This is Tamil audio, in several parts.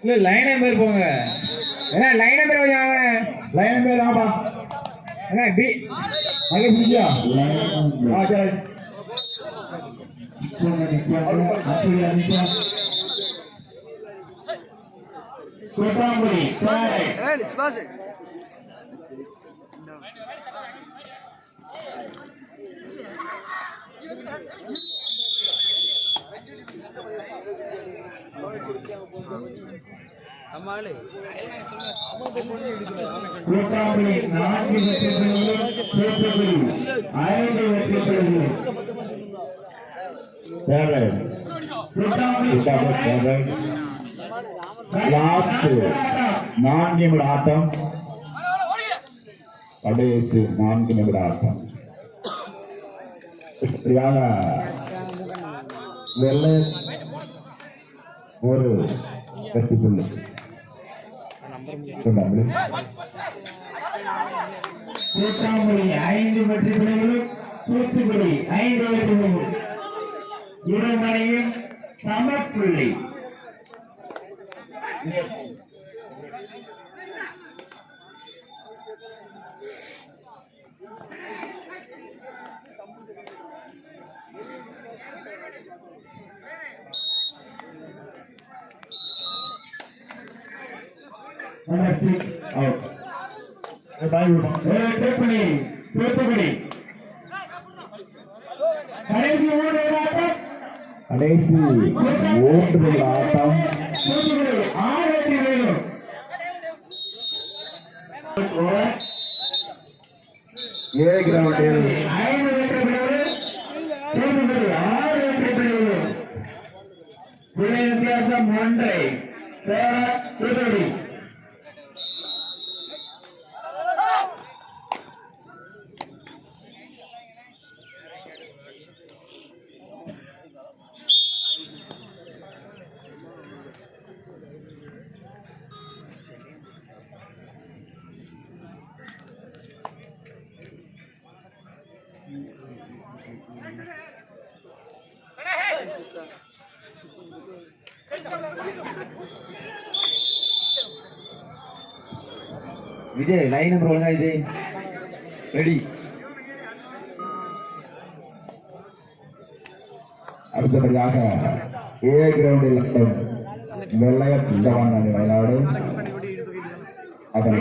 இல்ல லைன் நம்பர் போங்க. ஏன்னா லைன் நம்பர் கொஞ்சம் வாங்க. லைன் நம்பர் வாப்பா. ஏன்னா பி அங்க பிடிச்சியா? ஆ சரி. கோட்டாம்புரி சரி. ஏய் ஸ்பாஸ். அம்மாளே கோட்டாம்புரி 4 வெற்றிகளும் தோற்றுகள் 5 வெற்றிகளும் சரி. லாஸ்ட் 4 நிமிட ஆட்டம். கடைசி 4 நிமிட ஆட்டம். இப்படியாக வெள்ளை ஒரு வெற்றி புள்ளி. கோட்டாம்புரி 5 வெற்றி புள்ளிகளும் தூத்துக்குடி 5 வெற்றிகளும் இருமணியும் சமப்புள்ளி. தூத்துக்குடி கடைசி 3 ஆட்டம். 6 வெற்றி வேணும். ஏ கிரவுண்டில் 5 வெற்றி பெறுவது தூத்துக்குடி 6 வெற்றி பெறுவது. புள்ளி வித்தியாசம் 1. தூத்துக்குடி விஜய் லைன் நம்பர் ஒழுங்கா விஜய் ரெடி. அடுத்தபடியாக ஏ கிரவுண்டில் வெள்ளையர் வயநாடு அதன்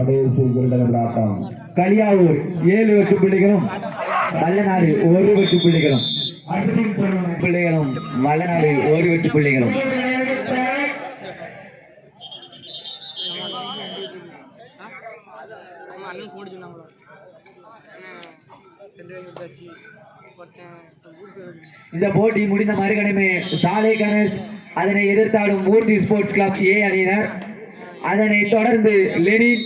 கடைசி ஆட்டம். களியாவூர் 7 வெற்றி புள்ளிகளும் வல்லநாடு 1 வெற்றி புள்ளிகளும். வல்லநாடு 1 வெற்றி புள்ளிகளும். இந்த போட்டி முடிந்த மறுகணமே சாலை கணேஷ் அதனை எதிர்த்தாடும் மூர்த்தி ஸ்போர்ட்ஸ் கிளப் ஏ அணியினர், அதனை தொடர்ந்து லெனின்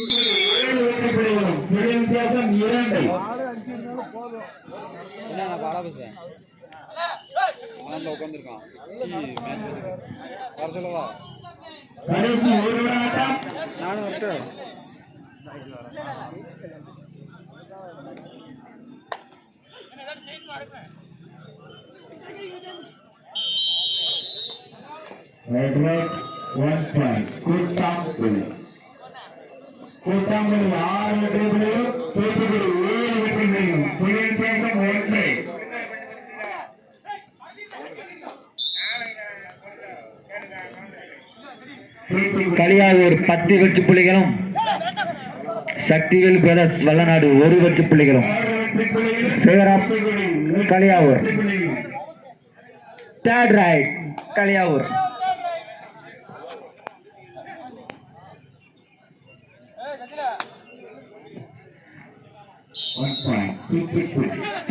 கூட்டாம்புரி 6 வெற்றிகளையும் தூத்துக்குடி 7 வெற்றிகளையும் புள்ளி வித்தியாசம் 1. களியாவூர் 10 வெற்றி புள்ளிகளும் சக்திவேல் பிரதர்ஸ் வல்லநாடு 1 வெற்றி புள்ளிகளும். களியாவூர் தேர்ட் ரைட். களியாவூர்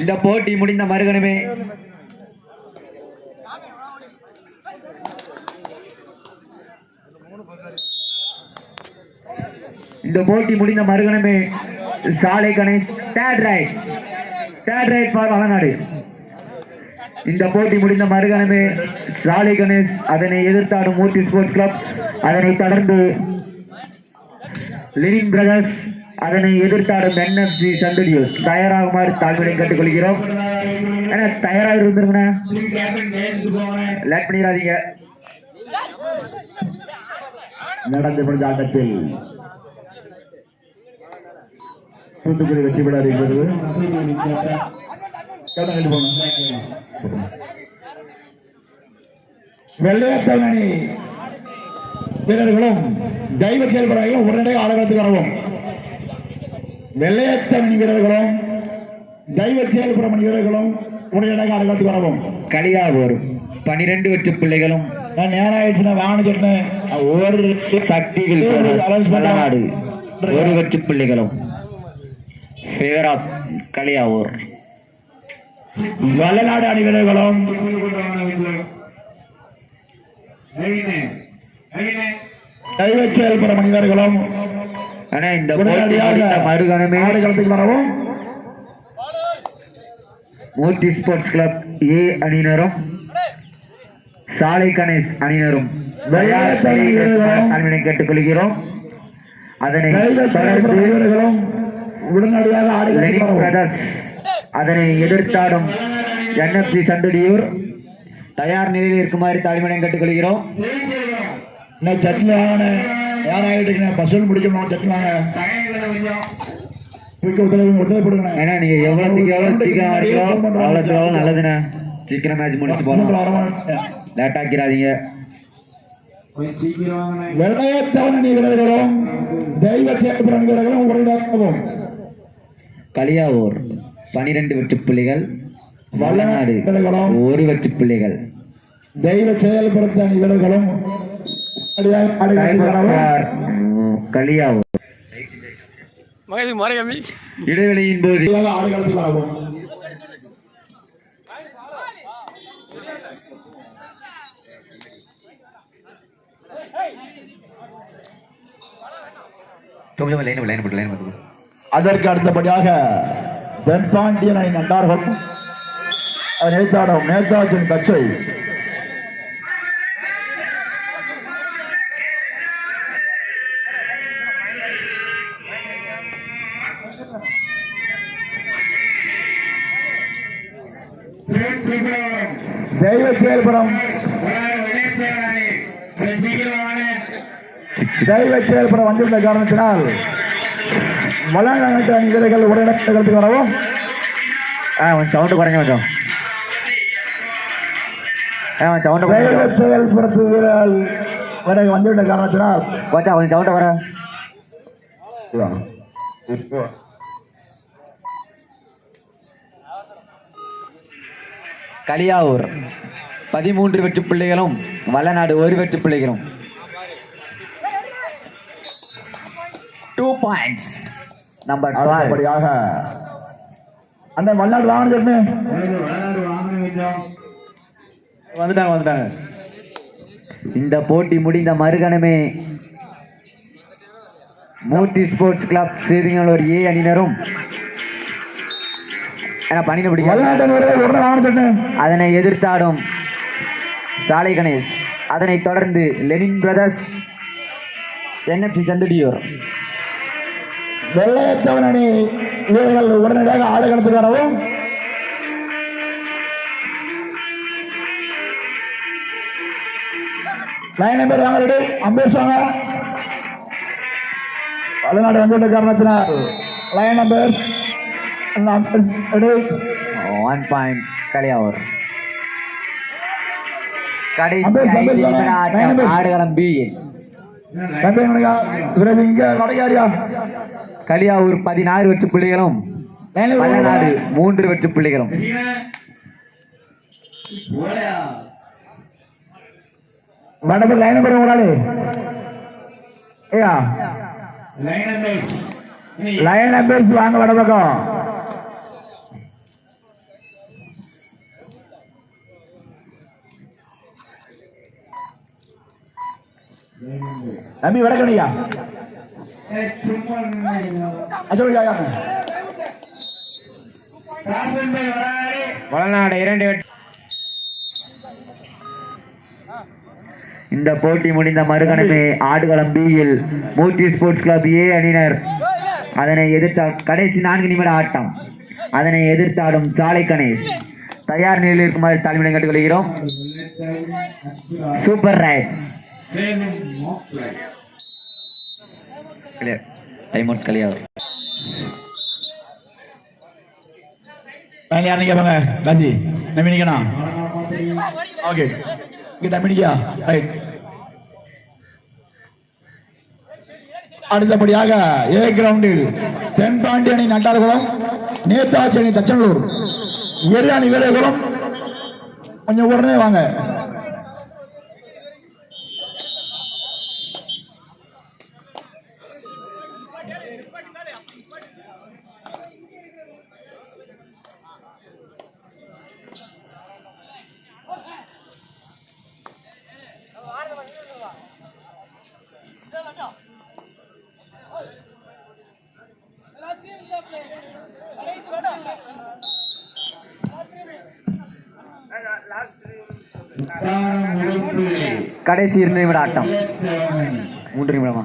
இந்த போட்டி முடிந்த மறுகணமே சாலை Ganesh third right for Vallanadu. இந்த போட்டி முடிந்த மறுகணமே சாலை கணேஷ் அதனை எதிர்த்தாடும் மூர்த்தி ஸ்போர்ட்ஸ் கிளப், அதனை தொடர்ந்து லெனின் பிரதர்ஸ், அதனை எதிர்த்தாடும் என்எஃப்சி சந்துடியூர் தயாராகுமாறு தாழ்மையை கேட்டுக்கொள்கிறோம். ஏன்னா தயாராக இருந்துருங்கண்ணா, லேட் பண்ணிடாதீங்க. நடந்து முடிந்த ஆட்டத்தில் தூத்துக்குடி வெற்றி பெற இருக்கிறது. வெள்ளையத்தல் அணி வீரர்களும் தெய்வ செயல்படாகவும் உடனடியாக ஆடுகளத்துக்கு வரவும். வெள்ளையத்தல் அணி வீரர்களும் தெய்வ செயல்புறம் அணி வீரர்களும் உடனடியாக ஆடுகளத்துக்கு வரவும். களியாவூர் 12 வெற்றி பிள்ளைகளும் நேரம் ஆயிடுச்சுன்னா வாங்க சொன்னேன். ஒரு சக்திகள் வல்லநாடு 1 வெற்றி பிள்ளைகளும் ஃபேவர் ஆஃப் களியாவூர். வல்லநாடு அணி வீரர்களும் தெய்வ செயல்புறம் அணி வீரர்களும் ஆனா இந்த மறுகணமே ஆடுகளத்துக்கு வரவும். மூர்த்தி ஸ்போர்ட்ஸ் கிளப் ஏ அணியினரும் சாலை கணேஷ் அணியினரும் தாழ்மையை கேட்டுக்கொள்கிறோம். அதனை தொடர்ந்து லெனின் பிரதர்ஸ் அதனை எதிர்த்தாடும் என்எஃப்சி சந்துடியூர் தயார் நிலையில் இருக்குமாறு தாழ்மையை கேட்டுக்கொள்கிறோம். சட்னி வாங்க யார் ஆகிட்டு பசங்க முடிக்கணும். சட்னி வாங்க உத்தரவு. ஏன்னா நீங்க எவ்வளவுக்கு எவ்வளவு சீக்கிரம் ஆடுறீங்களோ அவ்வளவுக்கு எவ்வளவு நல்லதுண்ணே. சீக்கிரம் மேட்ச் முடிச்சு போகணும், லேட் ஆக்கிறாதீங்க. வெள்ளையத்தவன் அணி வீரர்களும் தெய்வ செயல்புறம் வீரர்களும் உடனடியாகவும். களியாவூர் 12 வெற்றி புள்ளிகள், வல்லநாடு 1 வெற்றி புள்ளிகள். தெய்வ செயல்புறத்த அணி வீரர்களும் களியாவூர் இடைவெளியின் போது ஆடுகளத்துக்கு வரவும். அதற்கு அடுத்தபடியாக தென்பாண்டியன் அணி நண்டார்கள் நேதாடும் நேதாஜின் கட்சை தெய்வ செயல்புறம் தெய்வ செயல்புறம் வந்துள்ள காரணத்தினால் வளநாட்டு அணி வீரர்கள் உடனடியாக வரவும். சவுண்டு குறைஞ்ச கொஞ்சம் சவுண்டு செயல்புறத்து வீரர்கள் வந்துள்ள காரணத்தினால் கொஞ்சம் சவுண்டை வர களியாவூர் 13 வெற்றி பிள்ளைகளும் வல்லநாடு 1 வெற்றி பிள்ளைகளும். 2 points. நம்பர் 12 அந்த வல்லநாடு வாங்கினது வந்துட்டாங்க. இந்த போட்டி முடிந்த மறுகணமே மூர்த்தி ஸ்போர்ட்ஸ் கிளப் சேதிங்களூர் ஏ அணியினரும் அதனை எதிர்த்தாடும் சாலை கணேஷ், அதனை தொடர்ந்து லெனின் பிரதர்ஸ் என்எஃப்சி சந்துடியூர். வெள்ளையத்தவன் அணி வீரர்கள் உடனடியாக ஆடுகளத்துக்கு வரவும். லைன் நம்பர் வாங்க, ரெடி அம்பேஷ் வாங்க. வல்லநாடு வந்துள்ள காரணத்தினால் லைன் நம்பர் 1 point களியாவூர். கடைசி ஆடுகளம் பி களியாவூர் 16 வெற்றி புள்ளிகளும் வல்லநாடு 3 வெற்றி புள்ளிகளும். லைன் நம்பர் ஓடாது. லைன் நம்பர்ஸ் வாங்க வடபக்கம். நம்பி வடக்கணியா வளநாடு 2 வெற்றி. இந்த போட்டி முடிந்த மறுகணமே ஆடுகளம் பியில் மூர்த்தி ஸ்போர்ட்ஸ் கிளப் ஏ அணியினர் அதனை எதிர்த்த கடைசி 4 நிமிட ஆட்டம். அதனை எதிர்த்தாடும் சாலை கணேஷ் தயார் நிலையில் இருக்குமாறு தாழ்மையுடன் கேட்டுக்கொள்கிறோம். Super right. டைம் அவுட் கலியார். யார் நிற்கிறாங்க? காந்தி நம்பி நிற்கணும். ஓகே இங்கே தம்பி நிற்கா. ரைட். அடுத்தபடியாக ஏ கிரவுண்டில் தென்பாண்டி அணி நட்டார்குளம், நேதாஜி அணி தச்சனூர், எரு அணி வீரர்களும் கொஞ்சம் உடனே வாங்க. கடைசி 2 நிமிட ஆட்டம். 3 நிமிடமா?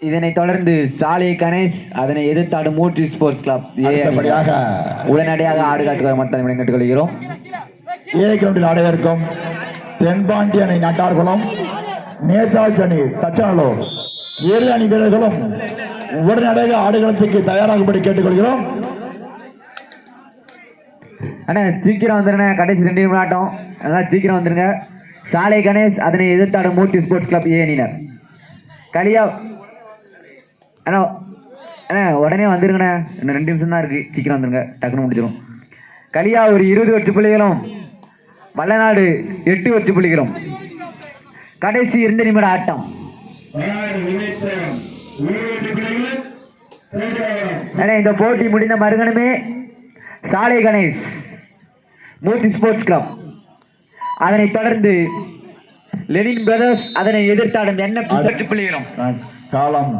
இதனைத் தொடர்ந்து சாலை கணேஷ் அதனை எதிர்த்தாடும் மூர்த்தி ஸ்போர்ட்ஸ் கிளப் உடனடியாக ஆடுகாட்டுக்காக மட்டும் கேட்டுக்கொள்கிறோம். ஏ கிரவுண்டில் ஆடுவதற்கும் தென்பாண்டி அணி நட்டார்குளம், நேதாஜி அணி தச்சனூர், ஏழு அணி வீரர்களும் உடனடியாக ஆடுகளத்துக்கு தயாராகும்படி கேட்டுக்கொள்கிறோம். அண்ணா சீக்கிரம் வந்துருங்க. கடைசி 2 நிமிடம் ஆட்டம். அதனால் சீக்கிரம் வந்துருங்க. சாலை கணேஷ் அதனை எதிர்த்தாடும் மூர்த்தி ஸ்போர்ட்ஸ் கிளப் ஏ அணியினர். கலியா அண்ணா அண்ணா உடனே வந்துருங்கண்ணா. இன்னும் 2 நிமிஷம் தான் இருக்கு. சீக்கிரம் வந்துருங்க. டக்குன்னு முடிச்சிடும். கலியா ஒரு 20 வெற்றி புள்ளிகளும், வல்லநாடு 8 வெற்றி புள்ளிகளும். கடைசி 2 நிமிட ஆட்டம். இந்த போட்டி முடிந்த மறுகணமே சாலை கணேஷ் மூர்த்தி ஸ்போர்ட்ஸ் கிளப், அதனைத் தொடர்ந்து லெனின் பிரதர்ஸ் அதனை எதிர்த்தாடும் NFC புள்ளிகளும். காலம்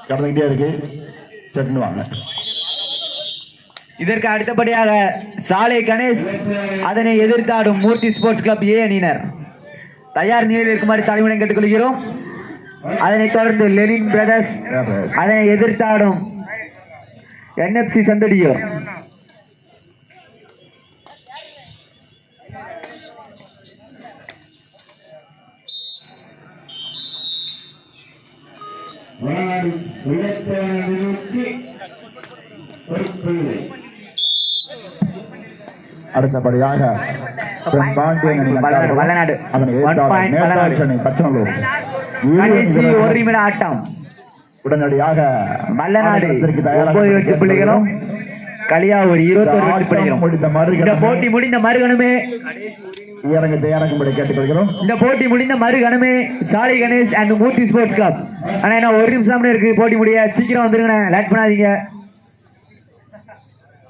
கடந்துகிட்டே இருக்கு. செட்டு வாங்க. இதற்கு அடுத்தபடியாக சாலை கணேஷ் அதனை எதிர்த்தாடும் மூர்த்தி ஸ்போர்ட்ஸ் கிளப் ஏ அணியினர் தயார் நிலையில் இருக்குமாறு தலைமுறை கேட்டுக்கொள்கிறோம். அதனைத் தொடர்ந்து லெனின் பிரதர்ஸ் அதனை எதிர்த்தாடும் NFC சந்தடியோர். அடுத்தபடியாக வல்லநாடு தச்சனூர் 1 நிமிட ஆட்டம். உடனடியாக வல்லநாடு 9 வெற்றி புள்ளிகளும், கலியா ஒரு 21 வெற்றி புள்ளிகளும். இந்த போட்டி முடிந்த மறுகணமே தயாராகும்படி கேட்டுக்கொள்கிறோம். இந்த போட்டி முடிந்த மறுகணமே சாலை Ganesh and Murthy sports club. ஆனா என்ன 1 நிமிஷம் இருக்கு போட்டி முடிய. சீக்கிரம் வந்துருங்க. லேட் பண்ணாதீங்க.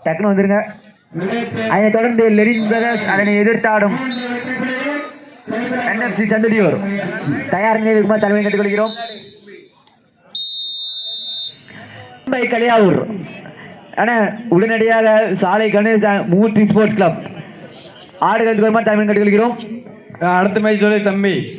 டக்குன்னு வந்துருங்க. அதனை தொடர்ந்து லெனின் பிரதர்ஸ் அதனை எதிர்த்தாடும் NFC சந்தடியோர் தயார் நிலையில் இருக்குமாறு தலைமை கேட்டுக்கொள்கிறோம். கலியாவூர் ஆனா உடனடியாக சாலை கணேஷ் மூர்த்தி ஸ்போர்ட்ஸ் கிளப் ஆடுகளுக்கு வருமாறு தலைமை கேட்டுக்கொள்கிறோம். அடுத்த மேட்ச் சொல்லி தம்பி.